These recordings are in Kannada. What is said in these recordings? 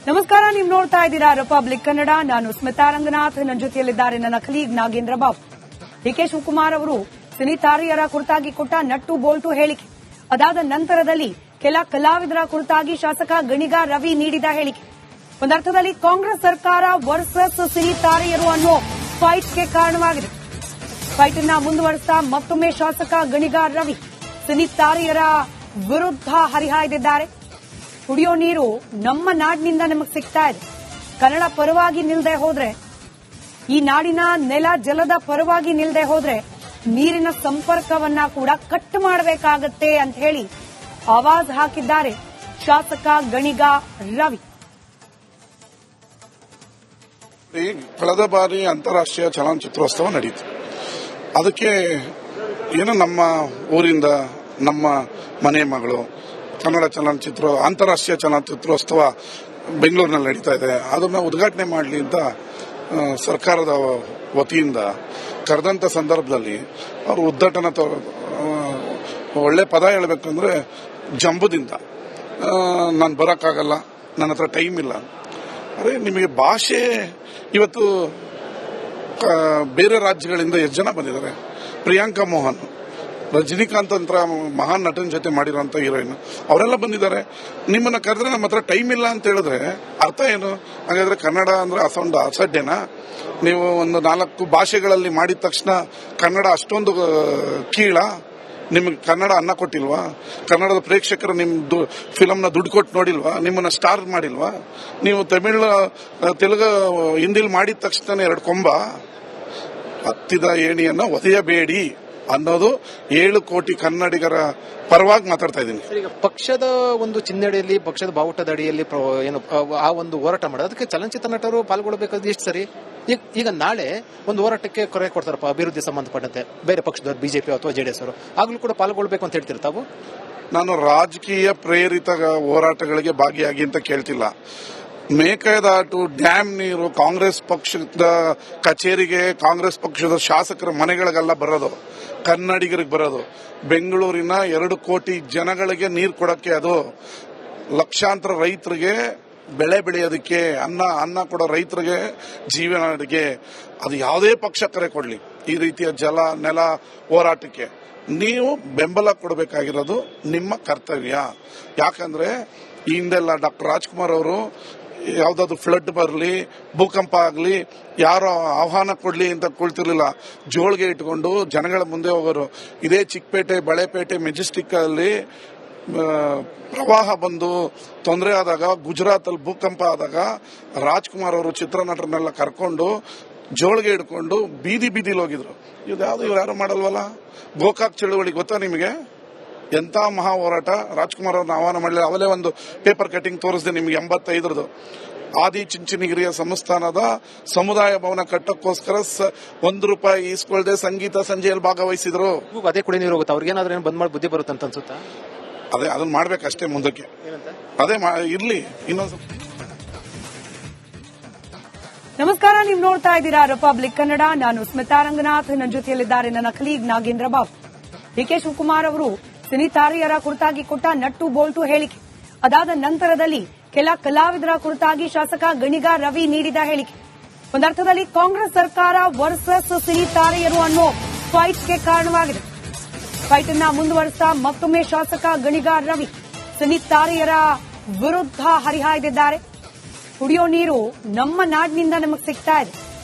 ನಮಸ್ಕಾರ, ನೀವು ನೋಡ್ತಾ ಇದ್ದೀರಾ ರಿಪಬ್ಲಿಕ್ ಕನ್ನಡ. ನಾನು ಸ್ಮಿತಾ ರಂಗನಾಥ್. ನನ್ನ ಜೊತೆಯಲ್ಲಿದ್ದಾರೆ ನನ್ನ ಕಲೀಗ್ ನಾಗೇಂದ್ರ ಬಾಬು. ಡಿಕೆ ಶಿವಕುಮಾರ್ ಅವರು ಸಿನಿತಾರಿಯರ ಕುರಿತಾಗಿ ಕೊಟ್ಟ ನಟ್ಟು ಬೋಲ್ಟು ಹೇಳಿಕೆ, ಅದಾದ ನಂತರದಲ್ಲಿ ಕೆಲ ಕಲಾವಿದರ ಕುರಿತಾಗಿ ಶಾಸಕ ಗಣಿಗ ರವಿ ನೀಡಿದ ಹೇಳಿಕೆ, ಒಂದರ್ಥದಲ್ಲಿ ಕಾಂಗ್ರೆಸ್ ಸರ್ಕಾರ ವರ್ಸಸ್ ಸಿನಿತಾರಿಯರು ಅನ್ನೋ ಫೈಟ್ಗೆ ಕಾರಣವಾಗಿದೆ. ಫೈಟ್ ಅನ್ನ ಮುಂದುವರಿಸ್ತಾ ಮತ್ತೊಮ್ಮೆ ಶಾಸಕ ಗಣಿಗ ರವಿ ಸಿನಿತಾರಿಯರ ವಿರುದ್ಧ ಹರಿಹಾಯ್ದಿದ್ದಾರೆ. ಕುಡಿಯೋ ನೀರು ನಮ್ಮ ನಾಡಿನಿಂದ ನಮಗೆ ಸಿಗ್ತಾ ಇದೆ. ಕನ್ನಡ ಪರವಾಗಿ ನಿಲ್ಲದೆ ಹೋದ್ರೆ, ಈ ನಾಡಿನ ನೆಲ ಜಲದ ಪರವಾಗಿ ನಿಲ್ಲದೆ ಹೋದ್ರೆ ನೀರಿನ ಸಂಪರ್ಕವನ್ನ ಕೂಡ ಕಟ್ ಮಾಡಬೇಕಾಗತ್ತೆ ಅಂತ ಹೇಳಿ ಆವಾಜ್ ಹಾಕಿದ್ದಾರೆ ಶಾಸಕ ಗಣಿಗ ರವಿ. ಕಳೆದ ಬಾರಿ ಅಂತಾರಾಷ್ಟ್ರೀಯ ಚಲನಚಿತ್ರೋತ್ಸವ ನಡೆಯಿತು. ಅದಕ್ಕೆ ಏನು ನಮ್ಮ ಊರಿಂದ ನಮ್ಮ ಮನೆ ಮಗಳು ಕನ್ನಡ ಚಲನಚಿತ್ರ ಅಂತಾರಾಷ್ಟ್ರೀಯ ಚಲನಚಿತ್ರೋತ್ಸವ ಬೆಂಗಳೂರಿನಲ್ಲಿ ನಡೀತಾ ಇದೆ. ಅದನ್ನ ಉದ್ಘಾಟನೆ ಮಾಡಲಿ ಅಂತ ಸರ್ಕಾರದ ವತಿಯಿಂದ ಕರೆದಂತ ಸಂದರ್ಭದಲ್ಲಿ ಅವರು ಉದ್ಘಾಟನಾ ಒಳ್ಳೆ ಪದ ಹೇಳಬೇಕಂದ್ರೆ ಜಂಬುದಿಂದ ನಾನು ಬರೋಕ್ಕಾಗಲ್ಲ, ನನ್ನ ಹತ್ರ ಟೈಮ್ ಇಲ್ಲ. ಅರೆ, ನಿಮಗೆ ಭಾಷೆ ಇವತ್ತು ಬೇರೆ ರಾಜ್ಯಗಳಿಂದ ಎಷ್ಟು ಜನ ಬಂದಿದ್ದಾರೆ. ಪ್ರಿಯಾಂಕಾ ಮೋಹನ್, ರಜನಿಕಾಂತ್ ಅಂತ ಮಹಾನ್ ನಟನ ಜೊತೆ ಮಾಡಿರೋಂಥ ಹೀರೋಯಿನ್, ಅವರೆಲ್ಲ ಬಂದಿದ್ದಾರೆ. ನಿಮ್ಮನ್ನ ಕರೆದ್ರೆ ನಮ್ಮ ಹತ್ರ ಟೈಮ್ ಇಲ್ಲ ಅಂತ ಹೇಳಿದ್ರೆ ಅರ್ಥ ಏನು? ಹಾಗಾದ್ರೆ ಕನ್ನಡ ಅಂದ್ರೆ ಅಸಡ್ಡೆನಾ? ನೀವು ಒಂದು 4 ಭಾಷೆಗಳಲ್ಲಿ ಮಾಡಿದ ತಕ್ಷಣ ಕನ್ನಡ ಅಷ್ಟೊಂದು ಕೀಳ? ನಿಮ್ಗೆ ಕನ್ನಡ ಅನ್ನ ಕೊಟ್ಟಿಲ್ವಾ? ಕನ್ನಡದ ಪ್ರೇಕ್ಷಕರು ನಿಮ್ ಫಿಲಮ್ನ ದುಡ್ಡು ಕೊಟ್ಟು ನೋಡಿಲ್ವಾ? ನಿಮ್ಮನ್ನ ಸ್ಟಾರ್ ಮಾಡಿಲ್ವಾ? ನೀವು ತೆಲುಗು ಹಿಂದಿಲಿ ಮಾಡಿದ ತಕ್ಷಣ 2 ಕೊಂಬ ಹತ್ತಿದ ಏಣಿಯನ್ನ ಒದೆಯಬೇಡಿ ಅನ್ನೋದು 7 ಕೋಟಿ ಕನ್ನಡಿಗರ ಪರವಾಗಿ ಮಾತಾಡ್ತಾ ಇದ್ದೀನಿ. ಈಗ ಪಕ್ಷದ ಒಂದು ಚಿನ್ನಡಿಯಲ್ಲಿ, ಪಕ್ಷದ ಬಾವುಟದ ಅಡಿಯಲ್ಲಿ ಏನು ಆ ಒಂದು ಹೋರಾಟ ಮಾಡೋದು, ಅದಕ್ಕೆ ಚಲನಚಿತ್ರ ನಟರು ಪಾಲ್ಗೊಳ್ಳಬೇಕಾದ ಎಷ್ಟು ಸರಿ? ಈಗ ನಾಳೆ ಒಂದು ಹೋರಾಟಕ್ಕೆ ಕರೆ ಕೊಡ್ತಾರಪ್ಪ ಅಭಿವೃದ್ಧಿ ಸಂಬಂಧಪಟ್ಟಂತೆ, ಬೇರೆ ಪಕ್ಷದವರು ಬಿಜೆಪಿ ಅಥವಾ ಜೆಡಿಎಸ್ ಅವರು, ಆಗ್ಲೂ ಕೂಡ ಪಾಲ್ಗೊಳ್ಬೇಕು ಅಂತ ಹೇಳ್ತೀರ ತಾವು? ನಾನು ರಾಜಕೀಯ ಪ್ರೇರಿತ ಹೋರಾಟಗಳಿಗೆ ಭಾಗಿಯಾಗಿ ಅಂತ ಕೇಳ್ತಿಲ್ಲ. ಮೇಕೆದಾಟು ಡ್ಯಾಮ್ ನೀರು ಕಾಂಗ್ರೆಸ್ ಪಕ್ಷದ ಕಚೇರಿಗೆ, ಕಾಂಗ್ರೆಸ್ ಪಕ್ಷದ ಶಾಸಕರ ಮನೆಗಳಿಗೆಲ್ಲ ಬರೋದು, ಕನ್ನಡಿಗರಿಗೆ ಬರೋದು. ಬೆಂಗಳೂರಿನ 2 ಕೋಟಿ ಜನಗಳಿಗೆ ನೀರು ಕೊಡಕ್ಕೆ, ಅದು ಲಕ್ಷಾಂತರ ರೈತರಿಗೆ ಬೆಳೆ ಬೆಳೆಯೋದಕ್ಕೆ, ಅನ್ನ ಕೊಡೋ ರೈತರಿಗೆ ಜೀವನಕ್ಕೆ, ಅದು ಯಾವುದೇ ಪಕ್ಷ ಕರೆ ಕೊಡ್ಲಿ, ಈ ರೀತಿಯ ಜಲ ನೆಲ ಹೋರಾಟಕ್ಕೆ ನೀವು ಬೆಂಬಲ ಕೊಡಬೇಕಾಗಿರೋದು ನಿಮ್ಮ ಕರ್ತವ್ಯ. ಯಾಕಂದ್ರೆ ಈ ಹಿಂದೆಲ್ಲ ಡಾಕ್ಟರ್ ರಾಜ್ಕುಮಾರ್ ಅವರು ಯಾವ್ದಾದ್ರು ಫ್ಲಡ್ ಬರಲಿ, ಭೂಕಂಪ ಆಗಲಿ, ಯಾರೋ ಆಹ್ವಾನ ಕೊಡ್ಲಿ ಅಂತ ಕೊಳ್ತಿರ್ಲಿಲ್ಲ. ಜೋಳಿಗೆ ಇಟ್ಕೊಂಡು ಜನಗಳ ಮುಂದೆ ಹೋಗೋರು. ಇದೇ ಚಿಕ್ಕಪೇಟೆ, ಬಳೆಪೇಟೆ, ಮೆಜೆಸ್ಟಿಕ್ ಅಲ್ಲಿ ಪ್ರವಾಹ ಬಂದು ತೊಂದರೆ ಆದಾಗ, ಗುಜರಾತ್ ಅಲ್ಲಿ ಭೂಕಂಪ ಆದಾಗ ರಾಜ್ಕುಮಾರ್ ಅವರು ಚಿತ್ರನಟರನ್ನೆಲ್ಲ ಕರ್ಕೊಂಡು ಜೋಳಿಗೆ ಇಟ್ಕೊಂಡು ಬೀದಿಲಿ ಹೋಗಿದ್ರು. ಇವ್ರು ಯಾರು ಮಾಡಲ್ವಲ್ಲ. ಗೋಕಾಕ್ ಚಳುವಳಿ ಗೊತ್ತಾ ನಿಮಗೆ? ಎಂತ ಮಹಾ ಹೋರಾಟ. ರಾಜ್ಕುಮಾರ್ ಅವ್ರನ್ನ ಆಹ್ವಾನ ಮಾಡಲಿಲ್ಲ. ಅವಲೇ ಒಂದು ಪೇಪರ್ ಕಟಿಂಗ್ ತೋರಿಸಿದೆ ನಿಮ್ಗೆ 85ರದು. ಆದಿ ಚುಂಚನಗಿರಿಯ ಸಂಸ್ಥಾನದ ಸಮುದಾಯ ಭವನ ಕಟ್ಟಕ್ಕೋಸ್ಕರ ₹1 ಈಸ್ಕೊಳ್ದೆ ಸಂಗೀತ ಸಂಜೆಯಲ್ಲಿ ಭಾಗವಹಿಸಿದ್ರು. ಅದೇ ಕುಡಿ ನೀರು ಹೋಗುತ್ತೆ. ಅವ್ರಿಗೇನಾದ್ರೂ ಬಂದ್ ಮಾಡಿ ಬುದ್ಧಿ ಬರುತ್ತೆ ಅಂತ ಅನ್ಸುತ್ತಾ? ಅದೇ ಅದನ್ನ ಮಾಡ್ಬೇಕಷ್ಟೇ ಮುಂದಕ್ಕೆ. ಅದೇ ಇರ್ಲಿ ಇನ್ನೊಂದು. ನಮಸ್ಕಾರ, ನೀವು ನೋಡ್ತಾ ಇದ್ದೀರಾ ರಿಪಬ್ಲಿಕ್ ಕನ್ನಡ. ನಾನು ಸ್ಮಿತಾ ರಂಗನಾಥ್. ನನ್ನ ಜೊತೆಯಲ್ಲಿದ್ದಾರೆ ನನ್ನ ಕಲೀಗ್ ನಾಗೇಂದ್ರ ಬಾಬು. ಡಿಕೆ ಶಿವಕುಮಾರ್ ಅವರು ಸಿನಿತಾರಿಯರ ಕುರಿತಾಗಿ ಕೊಟ್ಟ ನಟ್ಟು ಬೋಲ್ಟು ಹೇಳಿಕೆ, ಅದಾದ ನಂತರದಲ್ಲಿ ಕೆಲ ಕಲಾವಿದರ ಕುರಿತಾಗಿ ಶಾಸಕ ಗಣಿಗ ರವಿ ನೀಡಿದ ಹೇಳಿಕೆ, ಒಂದರ್ಥದಲ್ಲಿ ಕಾಂಗ್ರೆಸ್ ಸರ್ಕಾರ ವರ್ಸಸ್ ಸಿನಿತಾರಿಯರು ಅನ್ನೋ ಫೈಟ್ಗೆ ಕಾರಣವಾಗಿದೆ. ಫೈಟ್ ಅನ್ನ ಮುಂದುವರಿಸ್ತಾ ಮತ್ತೊಮ್ಮೆ ಶಾಸಕ ಗಣಿಗ ರವಿ ಸಿನಿತಾರಿಯರ ವಿರುದ್ಧ ಹರಿಹಾಯ್ದಿದ್ದಾರೆ. ಕುಡಿಯೋ ನೀರು ನಮ್ಮ ನಾಡಿನಿಂದ ನಮಗೆ ಸಿಗ್ತಾ ಇದೆ.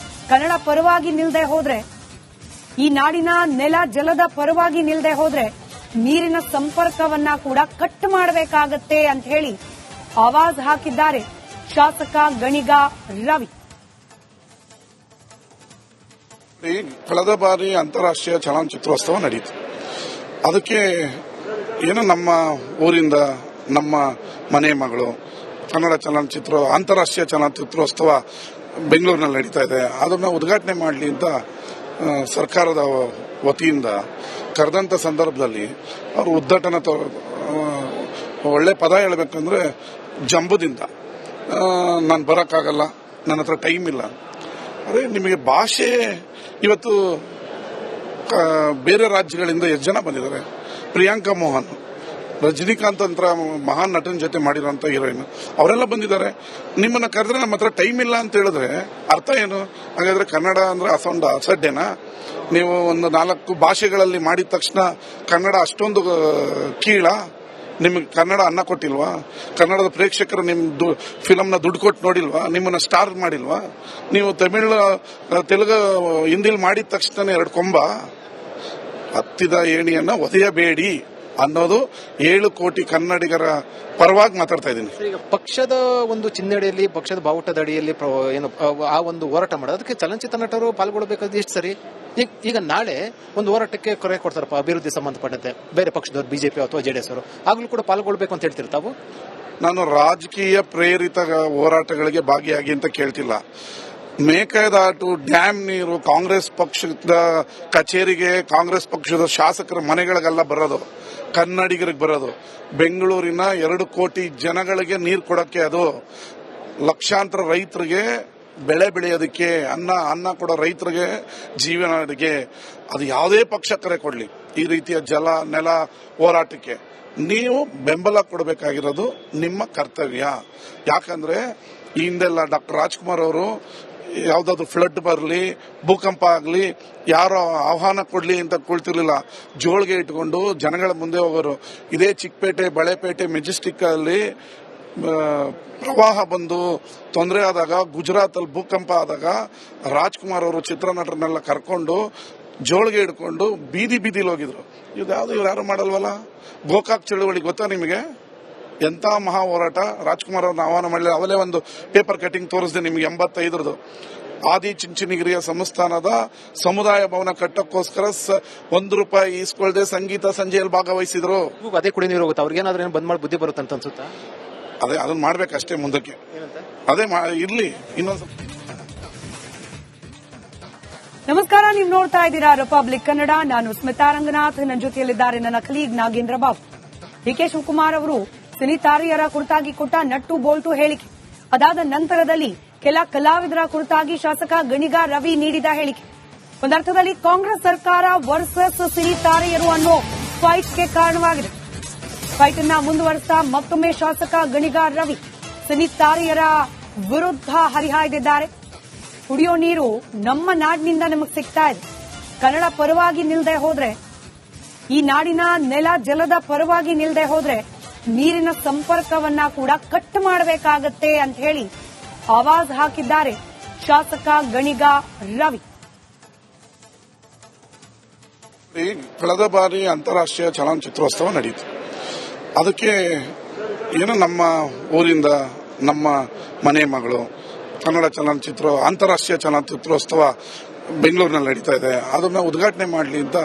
ಕನ್ನಡ ಪರವಾಗಿ ನಿಲ್ಲದೆ ಹೋದ್ರೆ, ಈ ನಾಡಿನ ನೆಲ ಜಲದ ಪರವಾಗಿ ನಿಲ್ಲದೆ ಹೋದ್ರೆ ನೀರಿನ ಸಂಪರ್ಕವನ್ನ ಕೂಡ ಕಟ್ ಮಾಡಬೇಕಾಗತ್ತೆ ಅಂತ ಹೇಳಿ ಆವಾಜ್ ಹಾಕಿದ್ದಾರೆ ಶಾಸಕ ಗಣಿಗ ರವಿ. ಕಳೆದ ಬಾರಿ ಅಂತಾರಾಷ್ಟ್ರೀಯ ಚಲನಚಿತ್ರೋತ್ಸವ ನಡೆಯಿತು. ಅದಕ್ಕೆ ಏನು ನಮ್ಮ ಊರಿಂದ ನಮ್ಮ ಮನೆ ಮಗಳು ಕನ್ನಡ ಚಲನಚಿತ್ರ ಅಂತಾರಾಷ್ಟ್ರೀಯ ಚಲನಚಿತ್ರೋತ್ಸವ ಬೆಂಗಳೂರಿನಲ್ಲಿ ನಡೀತಾ ಇದೆ. ಅದನ್ನ ಉದ್ಘಾಟನೆ ಮಾಡಲಿ ಅಂತ ಸರ್ಕಾರದ ವತಿಯಿಂದ ಕರೆದಂತ ಸಂದರ್ಭದಲ್ಲಿ ಅವರು ಉದ್ಘಾಟನಾ ಒಳ್ಳೆ ಪದ ಹೇಳಬೇಕಂದ್ರೆ ಜಂಬುದಿಂದ ನಾನು ಬರೋಕ್ಕಾಗಲ್ಲ, ನನ್ನ ಹತ್ರ ಟೈಮ್ ಇಲ್ಲ. ಅರೆ, ನಿಮಗೆ ಭಾಷೆ ಇವತ್ತು ಬೇರೆ ರಾಜ್ಯಗಳಿಂದ ಎಷ್ಟು ಜನ ಬಂದಿದ್ದಾರೆ. ಪ್ರಿಯಾಂಕಾ ಮೋಹನ್, ರಜನಿಕಾಂತ್ ಅಂತ ಮಹಾನ್ ನಟನ ಜೊತೆ ಮಾಡಿರೋಂಥ ಹೀರೋಯಿನ್ ಅವರೆಲ್ಲ ಬಂದಿದ್ದಾರೆ. ನಿಮ್ಮನ್ನ ಕರೆದ್ರೆ ನಮ್ಮ ಹತ್ರ ಟೈಮ್ ಇಲ್ಲ ಅಂತ ಹೇಳಿದ್ರೆ ಅರ್ಥ ಏನು? ಹಾಗಾದ್ರೆ ಕನ್ನಡ ಅಂದ್ರೆ ಅಸಡ್ಡೆನಾ? ನೀವು ಒಂದು 4 ಭಾಷೆಗಳಲ್ಲಿ ಮಾಡಿದ ತಕ್ಷಣ ಕನ್ನಡ ಅಷ್ಟೊಂದು ಕೀಳ? ನಿಮಗೆ ಕನ್ನಡ ಅನ್ನ ಕೊಟ್ಟಿಲ್ವಾ? ಕನ್ನಡದ ಪ್ರೇಕ್ಷಕರು ನಿಮ್ ಫಿಲಂನ ದುಡ್ಡು ಕೊಟ್ಟು ನೋಡಿಲ್ವಾ? ನಿಮ್ಮನ್ನ ಸ್ಟಾರ್ ಮಾಡಿಲ್ವಾ? ನೀವು ತಮಿಳು, ತೆಲುಗು, ಹಿಂದಿಲಿ ಮಾಡಿದ ತಕ್ಷಣ 2 ಕೊಂಬ. ಹತ್ತಿದ ಏಣಿಯನ್ನ ಒದೆಯಬೇಡಿ ಅನ್ನೋದು 7 ಕೋಟಿ ಕನ್ನಡಿಗರ ಪರವಾಗಿ ಮಾತಾಡ್ತಾ ಇದ್ದೀನಿ. ಈಗ ಪಕ್ಷದ ಒಂದು ಚಿನ್ನಡೆಯಲ್ಲಿ, ಪಕ್ಷದ ಬಾವುಟದ ಅಡಿಯಲ್ಲಿ ಏನು ಆ ಒಂದು ಹೋರಾಟ ಮಾಡೋದು, ಅದಕ್ಕೆ ಚಲನಚಿತ್ರ ನಟರು ಪಾಲ್ಗೊಳ್ಳಬೇಕಾದ ಎಷ್ಟು ಸರಿ? ಈಗ ನಾಳೆ ಒಂದು ಹೋರಾಟಕ್ಕೆ ಕರೆ ಕೊಡ್ತಾರಪ್ಪ ಅಭಿವೃದ್ಧಿ ಸಂಬಂಧಪಟ್ಟಂತೆ, ಬೇರೆ ಪಕ್ಷದವರು, ಬಿಜೆಪಿ ಅಥವಾ ಜೆಡಿಎಸ್ ಅವರು, ಆಗ್ಲೂ ಕೂಡ ಪಾಲ್ಗೊಳ್ಬೇಕು ಅಂತ ಹೇಳ್ತೀರಿ ತಾವು? ನಾನು ರಾಜಕೀಯ ಪ್ರೇರಿತ ಹೋರಾಟಗಳಿಗೆ ಭಾಗಿಯಾಗಿ ಅಂತ ಕೇಳ್ತಿಲ್ಲ. ಮೇಕೆದಾಟು ಡ್ಯಾಮ್ ನೀರು ಕಾಂಗ್ರೆಸ್ ಪಕ್ಷದ ಕಚೇರಿಗೆ, ಕಾಂಗ್ರೆಸ್ ಪಕ್ಷದ ಶಾಸಕರ ಮನೆಗಳಿಗೆಲ್ಲ ಬರೋದು, ಕನ್ನಡಿಗರಿಗೆ ಬರೋದು. ಬೆಂಗಳೂರಿನ 2 ಕೋಟಿ ಜನಗಳಿಗೆ ನೀರು ಕೊಡಕ್ಕೆ, ಅದು ಲಕ್ಷಾಂತರ ರೈತರಿಗೆ ಬೆಳೆ ಬೆಳೆಯೋದಕ್ಕೆ, ಅನ್ನ ಕೊಡೋ ರೈತರಿಗೆ ಜೀವನ ಅಡಿಗೆ. ಅದು ಯಾವುದೇ ಪಕ್ಷ ಕರೆ ಕೊಡ್ಲಿ, ಈ ರೀತಿಯ ಜಲ ನೆಲ ಹೋರಾಟಕ್ಕೆ ನೀವು ಬೆಂಬಲ ಕೊಡಬೇಕಾಗಿರೋದು ನಿಮ್ಮ ಕರ್ತವ್ಯ. ಯಾಕಂದ್ರೆ ಈ ಹಿಂದೆಲ್ಲ ಡಾಕ್ಟರ್ ರಾಜ್ಕುಮಾರ್ ಅವರು ಯಾವ್ದಾದ್ರು ಫ್ಲಡ್ ಬರಲಿ, ಭೂಕಂಪ ಆಗಲಿ, ಯಾರೋ ಆಹ್ವಾನ ಕೊಡ್ಲಿ ಅಂತ ಕುಳಿತಿರ್ಲಿಲ್ಲ. ಜೋಳಿಗೆ ಇಟ್ಕೊಂಡು ಜನಗಳ ಮುಂದೆ ಹೋಗೋರು. ಇದೇ ಚಿಕ್ಕಪೇಟೆ, ಬಳೆಪೇಟೆ, ಮೆಜೆಸ್ಟಿಕ್ ಅಲ್ಲಿ ಪ್ರವಾಹ ಬಂದು ತೊಂದರೆ ಆದಾಗ, ಗುಜರಾತ್ ಅಲ್ಲಿ ಭೂಕಂಪ ಆದಾಗ ರಾಜ್ಕುಮಾರ್ ಅವರು ಚಿತ್ರನಟರನ್ನೆಲ್ಲ ಕರ್ಕೊಂಡು ಜೋಳಿಗೆ ಹಿಡ್ಕೊಂಡು ಬೀದಿಲಿ ಹೋಗಿದ್ರು. ಇವ್ರು ಯಾರು ಮಾಡಲ್ವಲ್ಲ? ಗೋಕಾಕ್ ಚಳುವಳಿ ಗೊತ್ತಾ ನಿಮಗೆ? ಎಂತ ಮಹಾ ಹೋರಾಟ. ರಾಜ್ಕುಮಾರ್ ಅವ್ರನ್ನ ಆಹ್ವಾನ ಮಾಡಲಿ. ಅವಲೇ ಒಂದು ಪೇಪರ್ ಕಟಿಂಗ್ ತೋರಿಸಿದೆ ನಿಮಗೆ 85ರದು. ಆದಿ ಚುಂಚನಗಿರಿಯ ಸಂಸ್ಥಾನದ ಸಮುದಾಯ ಭವನ ಕಟ್ಟಕ್ಕೋಸ್ಕರ ₹1 ಈಸ್ಕೊಳ್ದೆ ಸಂಗೀತ ಸಂಜೆಯಲ್ಲಿ ಭಾಗವಹಿಸಿದ್ರು. ಅದೇ ಕುಡಿ ನೀರು ಹೋಗುತ್ತೆ. ಅವ್ರಿಗೇನಾದ್ರೂ ಏನು ಬಂದ್ ಮಾಡಿ ಬುದ್ಧಿ ಬರುತ್ತೆ ಅಂತ ಅನ್ಸುತ್ತಾ? ಅದೇ ಅದನ್ನ ಮಾಡ್ಬೇಕಷ್ಟೇ ಮುಂದಕ್ಕೆ. ಅದೇ ಇರ್ಲಿ ಇನ್ನೊಂದು. ನಮಸ್ಕಾರ, ನೀವು ನೋಡ್ತಾ ಇದ್ದೀರಾ ರಿಪಬ್ಲಿಕ್ ಕನ್ನಡ. ನಾನು ಸ್ಮಿತಾ ರಂಗನಾಥ್. ನನ್ನ ಜೊತೆಯಲ್ಲಿದ್ದಾರೆ ನನ್ನ ಕಲೀಗ್ ನಾಗೇಂದ್ರ ಬಾಬು. ಡಿಕೆ ಶಿವಕುಮಾರ್ ಅವರು ಸಿನಿತಾರಿಯರ ಕುರಿತಾಗಿ ಕೊಟ್ಟ ನಟ್ಟು ಬೋಲ್ಟು ಹೇಳಿಕೆ, ಅದಾದ ನಂತರದಲ್ಲಿ ಕೆಲ ಕಲಾವಿದರ ಕುರಿತಾಗಿ ಶಾಸಕ ಗಣಿಗ ರವಿ ನೀಡಿದ ಹೇಳಿಕೆ, ಒಂದರ್ಥದಲ್ಲಿ ಕಾಂಗ್ರೆಸ್ ಸರ್ಕಾರ ವರ್ಸಸ್ ಸಿನಿತಾರಿಯರು ಅನ್ನೋ ಫೈಟ್ಗೆ ಕಾರಣವಾಗಿದೆ. ಫೈಟ್ ಅನ್ನ ಮುಂದುವರಿಸ್ತಾ ಮತ್ತೊಮ್ಮೆ ಶಾಸಕ ಗಣಿಗ ರವಿ ಸಿನಿತಾರಿಯರ ವಿರುದ್ಧ ಹರಿಹಾಯ್ದಿದ್ದಾರೆ. ಕುಡಿಯೋ ನೀರು ನಮ್ಮ ನಾಡಿನಿಂದ ನಮಗೆ ಸಿಗ್ತಾ ಇದೆ. ಕನ್ನಡ ಪರವಾಗಿ ನಿಲ್ಲದೆ ಹೋದ್ರೆ, ಈ ನಾಡಿನ ನೆಲ ಜಲದ ಪರವಾಗಿ ನಿಲ್ಲದೆ ಹೋದ್ರೆ ನೀರಿನ ಸಂಪರ್ಕವನ್ನ ಕೂಡ ಕಟ್ ಮಾಡಬೇಕಾಗತ್ತೆ ಅಂತ ಹೇಳಿ ಆವಾಜ್ ಹಾಕಿದ್ದಾರೆ ಶಾಸಕ ಗಣಿಗ ರವಿ. ಕಳೆದ ಬಾರಿ ಅಂತಾರಾಷ್ಟ್ರೀಯ ಚಲನಚಿತ್ರೋತ್ಸವ ನಡೆಯಿತು. ಅದಕ್ಕೆ ಏನು ನಮ್ಮ ಊರಿಂದ ನಮ್ಮ ಮನೆ ಮಗಳು ಕನ್ನಡ ಚಲನಚಿತ್ರ ಅಂತಾರಾಷ್ಟ್ರೀಯ ಚಲನಚಿತ್ರೋತ್ಸವ ಬೆಂಗಳೂರಿನಲ್ಲಿ ನಡೀತಾ ಇದೆ. ಅದನ್ನ ಉದ್ಘಾಟನೆ ಮಾಡಲಿ ಅಂತ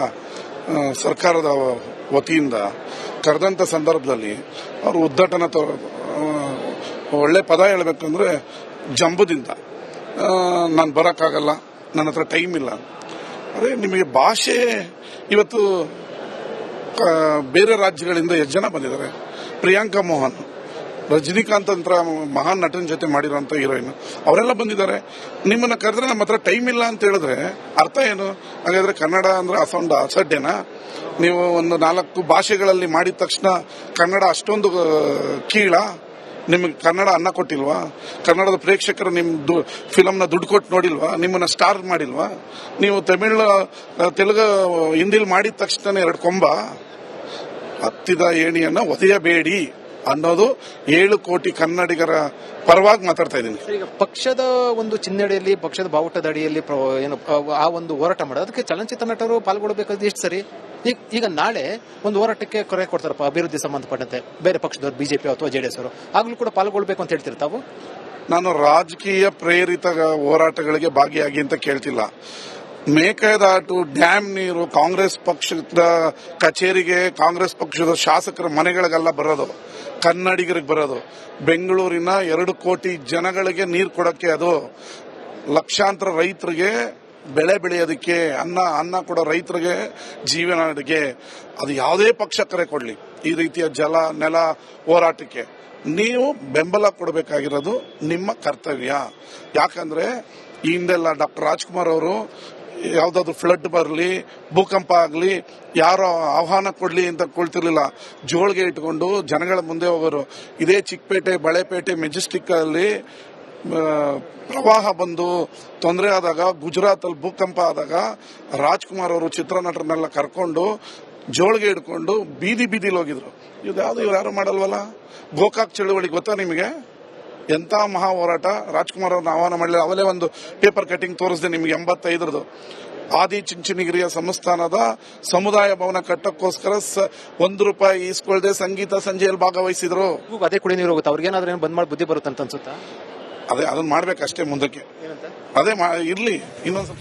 ಸರ್ಕಾರದ ವತಿಯಿಂದ ಕರೆದಂತ ಸಂದರ್ಭದಲ್ಲಿ ಅವರು ಉದ್ಘಾಟನಾ ಒಳ್ಳೆ ಪದ ಹೇಳಬೇಕಂದ್ರೆ ಜಂಬದಿಂದ ನಾನು ಬರೋಕ್ಕಾಗಲ್ಲ, ನನ್ನ ಹತ್ರ ಟೈಮ್ ಇಲ್ಲ. ಅರೆ, ನಿಮಗೆ ಭಾಷೆ ಇವತ್ತು ಬೇರೆ ರಾಜ್ಯಗಳಿಂದ ಎಷ್ಟು ಜನ ಬಂದಿದ್ದಾರೆ? ಪ್ರಿಯಾಂಕಾ ಮೋಹನ್, ರಜನಿಕಾಂತ್ ಅಂತ ಮಹಾನ್ ನಟನ ಜೊತೆ ಮಾಡಿರೋಂಥ ಹೀರೋಯಿನ್ ಅವರೆಲ್ಲ ಬಂದಿದ್ದಾರೆ. ನಿಮ್ಮನ್ನ ಕರೆದ್ರೆ ನಮ್ಮ ಹತ್ರ ಟೈಮ್ ಇಲ್ಲ ಅಂತ ಹೇಳಿದ್ರೆ ಅರ್ಥ ಏನು? ಹಾಗಾದ್ರೆ ಕನ್ನಡ ಅಂದ್ರೆ ಅಸಡ್ಡೆನಾ? ನೀವು ಒಂದು 4 ಭಾಷೆಗಳಲ್ಲಿ ಮಾಡಿದ ತಕ್ಷಣ ಕನ್ನಡ ಅಷ್ಟೊಂದು ಕೀಳ? ನಿಮಗೆ ಕನ್ನಡ ಅನ್ನ ಕೊಟ್ಟಿಲ್ವಾ? ಕನ್ನಡದ ಪ್ರೇಕ್ಷಕರು ನಿಮ್ ಫಿಲಂನ ದುಡ್ಡು ಕೊಟ್ಟು ನೋಡಿಲ್ವಾ? ನಿಮ್ಮನ್ನ ಸ್ಟಾರ್ ಮಾಡಿಲ್ವಾ? ನೀವು ತಮಿಳು, ತೆಲುಗು, ಹಿಂದಿಲಿ ಮಾಡಿದ ತಕ್ಷಣ 2 ಕೊಂಬ. ಹತ್ತಿದ ಏಣಿಯನ್ನ ಒದೆಯಬೇಡಿ ಅನ್ನೋದು 7 ಕೋಟಿ ಕನ್ನಡಿಗರ ಪರವಾಗಿ ಮಾತಾಡ್ತಾ ಇದ್ದೀನಿ. ಈಗ ಪಕ್ಷದ ಒಂದು ಚಿನ್ನಡೆಯಲ್ಲಿ, ಪಕ್ಷದ ಬಾವುಟದ ಅಡಿಯಲ್ಲಿ ಏನು ಆ ಒಂದು ಹೋರಾಟ ಮಾಡೋದು, ಅದಕ್ಕೆ ಚಲನಚಿತ್ರ ನಟರು ಪಾಲ್ಗೊಳ್ಳಬೇಕಾದ ಎಷ್ಟು ಸರಿ? ಈಗ ನಾಳೆ ಒಂದು ಹೋರಾಟಕ್ಕೆ ಕರೆ ಕೊಡ್ತಾರಪ್ಪ ಅಭಿವೃದ್ಧಿ ಸಂಬಂಧಪಟ್ಟಂತೆ, ಬೇರೆ ಪಕ್ಷದವರು, ಬಿಜೆಪಿ ಅಥವಾ ಜೆಡಿಎಸ್ ಅವರು, ಆಗ್ಲೂ ಕೂಡ ಪಾಲ್ಗೊಳ್ಬೇಕು ಅಂತ ಹೇಳ್ತೀರಿ ತಾವು? ನಾನು ರಾಜಕೀಯ ಪ್ರೇರಿತ ಹೋರಾಟಗಳಿಗೆ ಭಾಗಿಯಾಗಿ ಅಂತ ಕೇಳ್ತಿಲ್ಲ. ಮೇಕೆದಾಟು ಡ್ಯಾಮ್ ನೀರು ಕಾಂಗ್ರೆಸ್ ಪಕ್ಷದ ಕಚೇರಿಗೆ, ಕಾಂಗ್ರೆಸ್ ಪಕ್ಷದ ಶಾಸಕರ ಮನೆಗಳಿಗೆಲ್ಲ ಬರೋದು, ಕನ್ನಡಿಗರಿಗೆ ಬರೋದು. ಬೆಂಗಳೂರಿನ 2 ಕೋಟಿ ಜನಗಳಿಗೆ ನೀರು ಕೊಡಕ್ಕೆ, ಅದು ಲಕ್ಷಾಂತರ ರೈತರಿಗೆ ಬೆಳೆ ಬೆಳೆಯೋದಕ್ಕೆ, ಅನ್ನ ಕೊಡೋ ರೈತರಿಗೆ ಜೀವನ ಅಡಿಗೆ. ಅದು ಯಾವುದೇ ಪಕ್ಷ ಕರೆ ಕೊಡ್ಲಿ, ಈ ರೀತಿಯ ಜಲ ನೆಲ ಹೋರಾಟಕ್ಕೆ ನೀವು ಬೆಂಬಲ ಕೊಡಬೇಕಾಗಿರೋದು ನಿಮ್ಮ ಕರ್ತವ್ಯ. ಯಾಕಂದ್ರೆ ಈ ಹಿಂದೆಲ್ಲ ಡಾಕ್ಟರ್ ರಾಜ್ಕುಮಾರ್ ಅವರು ಯಾವ್ದಾದ್ರು ಫ್ಲಡ್ ಬರಲಿ, ಭೂಕಂಪ ಆಗಲಿ, ಯಾರೋ ಆಹ್ವಾನ ಕೊಡ್ಲಿ ಅಂತ ಕೊಳ್ತಿರ್ಲಿಲ್ಲ. ಜೋಳಿಗೆ ಇಟ್ಕೊಂಡು ಜನಗಳ ಮುಂದೆ ಹೋಗೋರು. ಇದೇ ಚಿಕ್ಕಪೇಟೆ, ಬಳೆಪೇಟೆ, ಮೆಜೆಸ್ಟಿಕ್ ಅಲ್ಲಿ ಪ್ರವಾಹ ಬಂದು ತೊಂದರೆ ಆದಾಗ, ಗುಜರಾತ್ ಅಲ್ಲಿ ಭೂಕಂಪ ಆದಾಗ ರಾಜ್ಕುಮಾರ್ ಅವರು ಚಿತ್ರನಟರನ್ನೆಲ್ಲ ಕರ್ಕೊಂಡು ಜೋಳಿಗೆ ಹಿಡ್ಕೊಂಡು ಬೀದಿಲಿ ಹೋಗಿದ್ರು. ಇವ್ರು ಯಾರು ಮಾಡಲ್ವಲ್ಲ. ಗೋಕಾಕ್ ಚಳುವಳಿ ಗೊತ್ತಾ ನಿಮಗೆ? ಎಂತ ಮಹಾ ಹೋರಾಟ. ರಾಜ್ಕುಮಾರ್ ಅವ್ರನ್ನ ಆಹ್ವಾನ ಮಾಡಲಿಲ್ಲ. ಅವಲೇ ಒಂದು ಪೇಪರ್ ಕಟಿಂಗ್ ತೋರಿಸಿದೆ ನಿಮಗೆ 85ರದು. ಆದಿ ಚುಂಚನಗಿರಿಯ ಸಂಸ್ಥಾನದ ಸಮುದಾಯ ಭವನ ಕಟ್ಟಕ್ಕೋಸ್ಕರ ₹1 ಈಸ್ಕೊಳ್ದೆ ಸಂಗೀತ ಸಂಜೆಯಲ್ಲಿ ಭಾಗವಹಿಸಿದ್ರು. ಅದೇ ಕುಡಿ ನೀರು ಹೋಗುತ್ತೆ. ಅವ್ರಿಗೇನಾದ್ರೂ ಬಂದ್ ಮಾಡಿ ಬುದ್ಧಿ ಬರುತ್ತೆ ಅಂತ ಅನ್ಸುತ್ತಾ? ಅದನ್ನ ಮಾಡ್ಬೇಕಷ್ಟೇ ಮುಂದಕ್ಕೆ. ಅದೇ ಇರ್ಲಿ ಇನ್ನೊಂದು